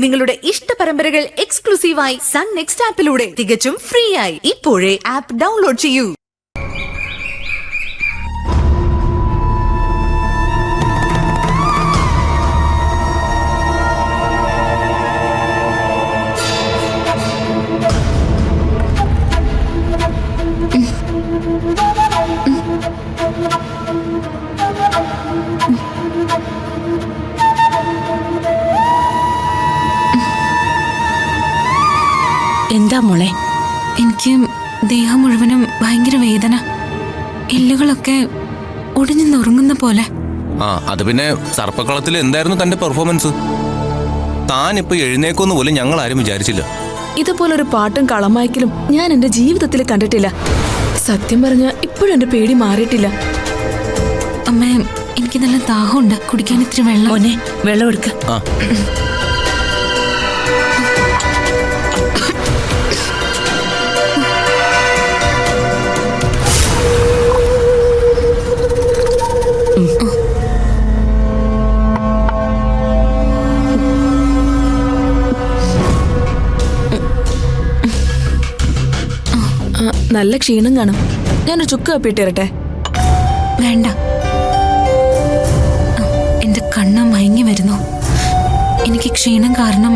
നിങ്ങളുടെ ഇഷ്ട പരമ്പരകൾ എക്സ്ക്ലൂസീവായി സൺ നെക്സ്റ്റ് ആപ്പിലൂടെ തികച്ചും ഫ്രീ ആയി. ഇപ്പോഴേ ആപ്പ് ഡൗൺലോഡ് ചെയ്യൂ. എന്താ മോളെ? എനിക്ക് ദേഹം മുഴുവനും ഭയങ്കര വേദന, എല്ലുകളൊക്കെ ഒടിഞ്ഞു നുറുങ്ങുന്ന പോലെ. അത് പിന്നെ സർപ്പക്കളത്തിൽ എന്തായിരുന്നു തന്റെ പെർഫോമൻസ്? താൻ ഇപ്പൊ എഴുന്നേക്കൊന്നു പോലും ഞങ്ങൾ ആരും വിചാരിച്ചില്ല. ഇതുപോലൊരു പാട്ടും കളമായ്ക്കലും ഞാൻ എന്റെ ജീവിതത്തിൽ കണ്ടിട്ടില്ല. സത്യം പറഞ്ഞ ഇപ്പോഴും എന്റെ പേടി മാറിയിട്ടില്ല. അമ്മേ, എനിക്ക് നല്ല ദാഹമുണ്ട്, കുടിക്കാൻ ഇത്തിരി വെള്ളം. മോനെ, വെള്ളം എടുക്ക. നല്ല ക്ഷീണം കാണും. ഞാനൊരു ചുക്ക് കാപ്പിയിട്ടിരട്ടെ? വേണ്ട, എന്റെ കണ്ണ് മയങ്ങി വരുന്നു. എനിക്ക് ക്ഷീണം കാരണം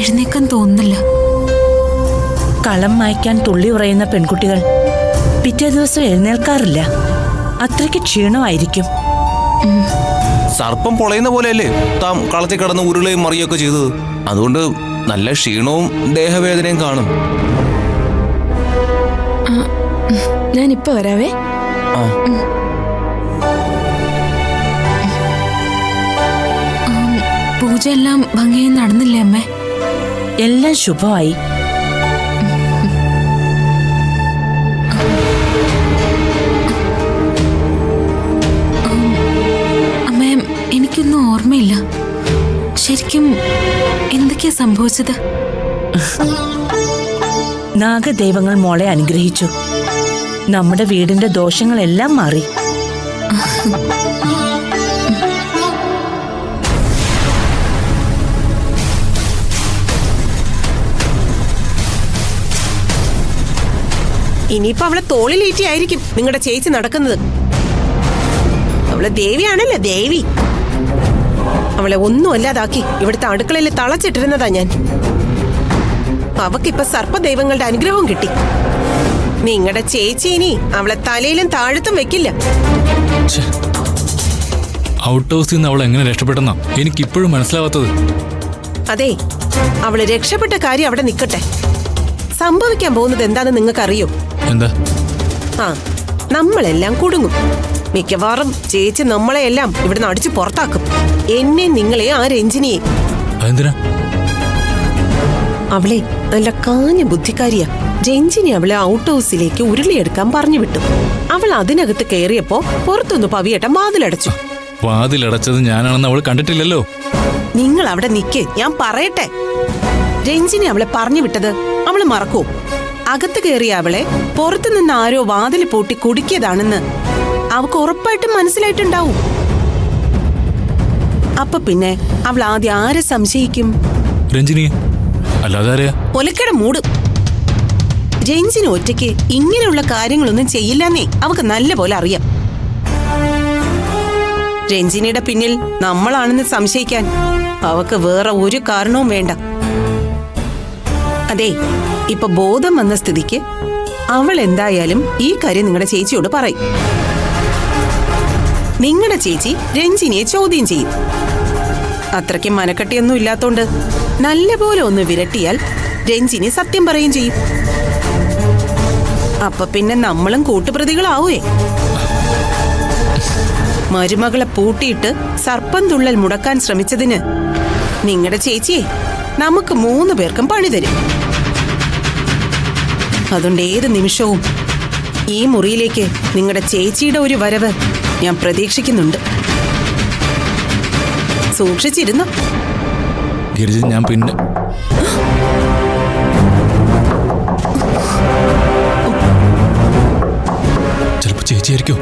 എഴുന്നേക്കാൻ തോന്നുന്നില്ല. കളം മായ്ക്കാൻ തുള്ളി ഉറയുന്ന പെൺകുട്ടികൾ പിറ്റേ ദിവസം എഴുന്നേൽക്കാറില്ല. അത്രയ്ക്ക് ക്ഷീണമായിരിക്കും. സർപ്പം പൊളയുന്ന പോലെയല്ലേ താൻ കളത്തിൽ കിടന്ന് ഉരുളയും മറിയൊക്കെ ചെയ്തത്. അതുകൊണ്ട് നല്ല ക്ഷീണവും ദേഹവേദനയും കാണും. ഞാനിപ്പോ വരാവേ. പൂജ എല്ലാം ഭംഗിയായി നടന്നില്ലേ അമ്മേ? എല്ലാം ശുഭമായി. അമ്മേ, എനിക്കൊന്നും ഓർമ്മയില്ല. ശരിക്കും എന്തൊക്കെയാ സംഭവിച്ചത്? നാഗദൈവങ്ങൾ മോളെ അനുഗ്രഹിച്ചു. നമ്മുടെ വീടിന്റെ ദോഷങ്ങളെല്ലാം മാറി. ഇനിയിപ്പോ അവളെ തോളിലേറ്റിയായിരിക്കും നിങ്ങളുടെ ചേച്ചി നടക്കുന്നത്. അവളെ ദേവിയാണല്ലോ, ദേവി. അവളെ ഒന്നും അല്ലാതാക്കി ഇവിടുത്തെ അടുക്കളയിൽ തളച്ചിട്ടിരുന്നതാ ഞാൻ. അവക്കിപ്പൊ സർപ്പദൈവങ്ങളുടെ അനുഗ്രഹവും കിട്ടി. നിങ്ങളുടെ ചേച്ചി ഇനി അവളെ തലയിലും താഴത്തും വെക്കില്ല. ഔട്ട് ഹൗസിൽ നിന്ന് അവൾ എങ്ങനെ രക്ഷപ്പെട്ടെന്നാ എനിക്കിപ്പോഴും മനസ്സിലാവാത്തത്. അതെ, അവള് രക്ഷപ്പെട്ട കാര്യം അവിടെ നിൽക്കട്ടെ. സംഭവിക്കാൻ പോകുന്നത് എന്താണെന്ന് നിങ്ങൾക്കറിയോ? എന്താ? നമ്മളെല്ലാം കുടുങ്ങും. മിക്കവാറും ചേച്ചി നമ്മളെയെല്ലാം ഇവിടുന്ന് അടിച്ചു പുറത്താക്കും. എന്നെ, നിങ്ങളെ, ആ രഞ്ജിനിയെ. അതെന്തിനാ? അവളെ നല്ല കാഞ്ഞ ബുദ്ധിക്കാരിയാ. രഞ്ജിനി അവളെ ഔട്ട് ഹൗസിലേക്ക് ഉരുളിയെടുക്കാൻ പറഞ്ഞു വിട്ടു. അവൾ അതിനകത്ത് കയറിയപ്പോ പുറത്തൊന്ന് പവിയേട്ടൻ വാതിലടച്ചു. വാതിലടച്ചത് ഞാനാണെന്ന് അവൾ കണ്ടിട്ടില്ലല്ലോ. നിങ്ങൾ അവിടെ നിൽക്കേ, ഞാൻ പറയട്ടെ. രഞ്ജിനി അവളെ പറഞ്ഞു വിട്ടത് അവള് മറക്കൂ? അകത്ത് കയറിയ അവളെ പുറത്തുനിന്ന് ആരോ വാതിൽ പൂട്ടി കുടുക്കിയതാണെന്ന് അവൾക്ക് ഉറപ്പായിട്ടും മനസ്സിലായിട്ടുണ്ടാവും. അപ്പൊ പിന്നെ അവൾ ആദ്യം ആരെ സംശയിക്കും? രഞ്ജിനിയെ, അല്ലാതെ ഒലക്കട മൂട്. രഞ്ജിനി ഒറ്റയ്ക്ക് ഇങ്ങനെയുള്ള കാര്യങ്ങളൊന്നും ചെയ്യില്ലെന്നേ അവക്ക് നല്ല പോലെ അറിയാം. രഞ്ജിനിയുടെ പിന്നിൽ നമ്മളാണെന്ന് സംശയിക്കാൻ അവക്ക് വേറെ ഒരു കാരണവും വേണ്ട. അതെ, ഇപ്പൊ ബോധം വന്ന സ്ഥിതിക്ക് അവൾ എന്തായാലും ഈ കാര്യം നിങ്ങളുടെ ചേച്ചിയോട് പറയും. നിങ്ങളുടെ ചേച്ചി രഞ്ജിനിയെ ചോദ്യം ചെയ്യും. അത്രയ്ക്ക് മനക്കട്ടിയൊന്നും ഇല്ലാത്തോണ്ട് നല്ലപോലെ ഒന്ന് വിരട്ടിയാൽ രഞ്ജിനി സത്യം പറയുകയും ചെയ്യും. അപ്പൊ പിന്നെ നമ്മളും കൂട്ടുപ്രതികളാവേ. മരുമകളെ പൂട്ടിയിട്ട് സർപ്പം തുള്ളൽ മുടക്കാൻ ശ്രമിച്ചതിന് നിങ്ങളുടെ ചേച്ചിയെ നമുക്ക് 3 പേർക്കും പണി തരും. അതുകൊണ്ട് ഏത് നിമിഷവും ഈ മുറിയിലേക്ക് നിങ്ങളുടെ ചേച്ചിയുടെ ഒരു വരവ് ഞാൻ പ്രതീക്ഷിക്കുന്നുണ്ട്. സൂക്ഷിച്ചിരുന്നു. ഞാൻ പിന്നെ ചിലപ്പോ ചേച്ചിയായിരിക്കോ?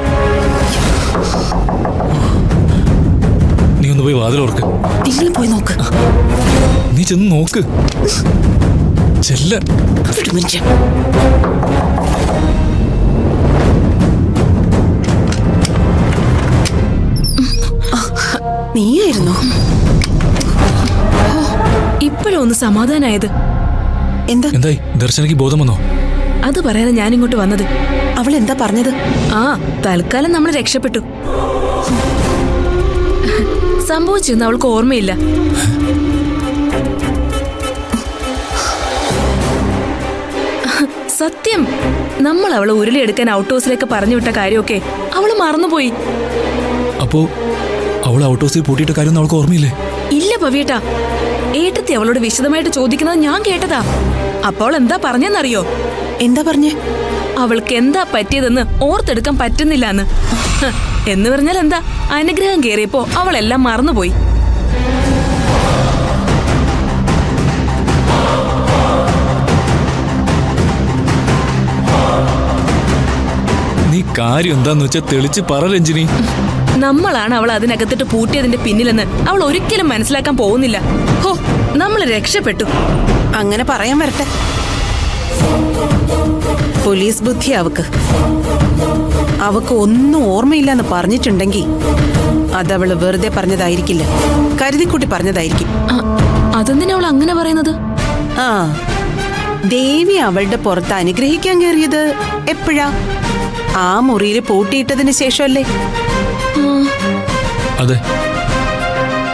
നീ ഒന്ന് പോയി വാതിലോർക്ക്. നിങ്ങൾ പോയി നോക്ക്. നീ ചെന്ന് നോക്ക്. ചെല്ല. ഒരു മിനിറ്റ്. നീയായിരുന്നോ? ഇപ്പോഴും ഒന്ന് സമാധാനായത്. എന്താ എന്തായി? ദർശനയ്ക്ക് ബോധം വന്നോ? അത് പറയാനാ ഞാൻ ഇങ്ങോട്ട് വന്നത്. അവൾ എന്താ പറഞ്ഞത്? ആ, തൽക്കാലം നമ്മൾ രക്ഷപ്പെട്ടു. സംഭവിച്ചെന്ന് അവൾക്ക് ഓർമ്മയില്ല. സത്യം, നമ്മൾ അവളെ ഉരുളിയെടുക്കാൻ ഔട്ട് ഹൗസിലേക്ക് പറഞ്ഞു വിട്ട കാര്യമൊക്കെ അവള് മറന്നുപോയി. അപ്പോ അവൾ ഔട്ട് ഹൗസിൽ പൂട്ടിയിട്ട കാര്യം അവൾക്ക് ഓർമ്മയില്ലേ? ഇല്ല പവിയേട്ടാ, ഏട്ടത്തി അവളോട് വിശദമായിട്ട് ചോദിക്കുന്നത് ഞാൻ കേട്ടതാ. അപ്പോൾ എന്താ പറഞ്ഞെന്നറിയോ? എന്താ പറഞ്ഞേ? അവൾക്ക് എന്താ പറ്റിയതെന്ന് ഓർത്തെടുക്കാൻ പറ്റുന്നില്ലാന്ന്. എന്ന് പറഞ്ഞാൽ എന്താ, അനുഗ്രഹം കേറിയപ്പോ അവളെല്ലാം മറന്നുപോയി. നീ കാര്യം എന്താന്ന് വെച്ചാ തെളിച്ച് പറ രഞ്ജിനി. നമ്മളാണ് അവൾ അതിനകത്തിട്ട് പൂട്ടിയതിന്റെ പിന്നിലെന്ന് അവൾ ഒരിക്കലും മനസ്സിലാക്കാൻ പോകുന്നില്ല. ഹോ, നമ്മൾ രക്ഷപ്പെട്ടു. അങ്ങനെ പറയാൻ വരട്ടെ. പോലീസ് ബുദ്ധി അവക്ക് ഒന്നും ഓർമ്മയില്ലെന്ന് പറഞ്ഞിട്ടുണ്ടെങ്കിൽ അതവള് വെറുതെ പറഞ്ഞതായിരിക്കില്ല, കരുതിക്കൂട്ടി പറഞ്ഞതായിരിക്കും. അതെന്തിനാ അവൾ അങ്ങനെ പറയുന്നത്? ആ, ദേവി അവളുടെ പുറത്ത് അനുഗ്രഹിക്കാൻ കയറിയത് എപ്പോഴാ? ആ മുറിയിൽ പൂട്ടിയിട്ടതിന് ശേഷമല്ലേ? അതെ.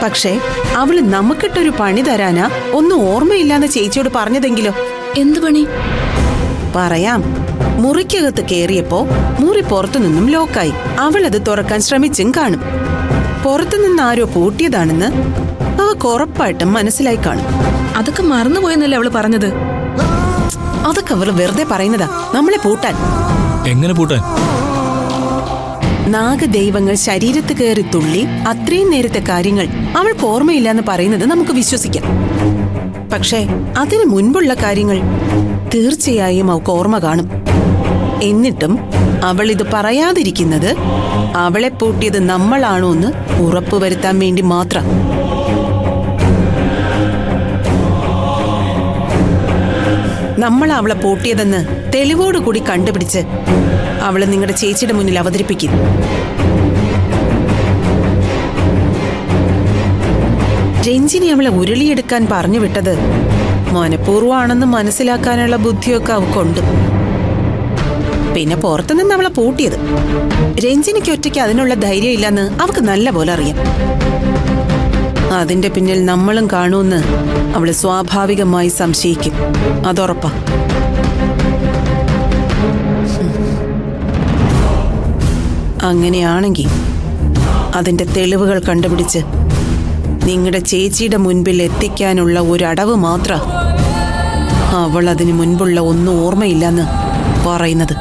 പക്ഷേ അവള് നമുക്കിട്ടൊരു പണി തരാനാ ഒന്നും ഓർമ്മയില്ലാന്ന് ചേച്ചിയോട് പറഞ്ഞതെങ്കിലോ? എന്ത് പണി? പറയാം. മുറിക്കകത്ത് കേറിയപ്പോ മുറി പുറത്തു നിന്നും ലോക്കായി. അവളത് തുറക്കാൻ ശ്രമിച്ചും കാണും. പുറത്തുനിന്ന് ആരോ പൂട്ടിയതാണെന്ന് അവക്ക് ഉറപ്പായിട്ടും മനസ്സിലായി കാണും. അതൊക്കെ മറന്നുപോയെന്നല്ലേ അവള് പറഞ്ഞത്? അതൊക്കെ അവള് വെറുതെ പറയുന്നതാ, നമ്മളെ പൂട്ടാൻ. എങ്ങനെ പൂട്ടാൻ? നാഗദൈവങ്ങൾ ശരീരത്ത് കയറി തുള്ളി അത്രയും നേരത്തെ കാര്യങ്ങൾ അവൾക്ക് ഓർമ്മയില്ലെന്ന് പറയുന്നത് നമുക്ക് വിശ്വസിക്കാം. പക്ഷേ അതിനു മുൻപുള്ള കാര്യങ്ങൾ തീർച്ചയായും അവൾക്ക് ഓർമ്മ കാണും. എന്നിട്ടും അവൾ ഇത് പറയാതിരിക്കുന്നത് അവളെ പൂട്ടിയത് നമ്മളാണോ എന്ന് ഉറപ്പുവരുത്താൻ വേണ്ടി മാത്രം. നമ്മൾ അവളെ പൂട്ടിയതെന്ന് തെളിവോടുകൂടി കണ്ടുപിടിച്ച് അവള് നിങ്ങളുടെ ചേച്ചിയുടെ മുന്നിൽ അവതരിപ്പിക്കും. രഞ്ജിനി അവളെ ഉരുളിയെടുക്കാൻ പറഞ്ഞു വിട്ടത് മനഃപൂർവ്വമാണെന്ന് മനസ്സിലാക്കാനുള്ള ബുദ്ധിയൊക്കെ അവക്കുണ്ട്. പിന്നെ പുറത്തുനിന്ന് അവളെ പൂട്ടിയത് രഞ്ജിനിക്ക് ഒറ്റയ്ക്ക് അതിനുള്ള ധൈര്യം ഇല്ലെന്ന് അവക്ക് നല്ല പോലെ അറിയാം. അതിന്റെ പിന്നിൽ നമ്മളും കാണുമെന്ന് അവള് സ്വാഭാവികമായി സംശയിക്കും, അതുറപ്പാ. അങ്ങനെയാണെങ്കിൽ അതിന്റെ തെളിവുകൾ കണ്ടുപിടിച്ച് നിങ്ങളുടെ ചേച്ചിയുടെ മുൻപിൽ എത്തിക്കാനുള്ള ഒരടവ് മാത്രം അവൾ അതിനു മുൻപുള്ള ഒന്നും ഓർമ്മയില്ലെന്ന് പറയുന്നത്.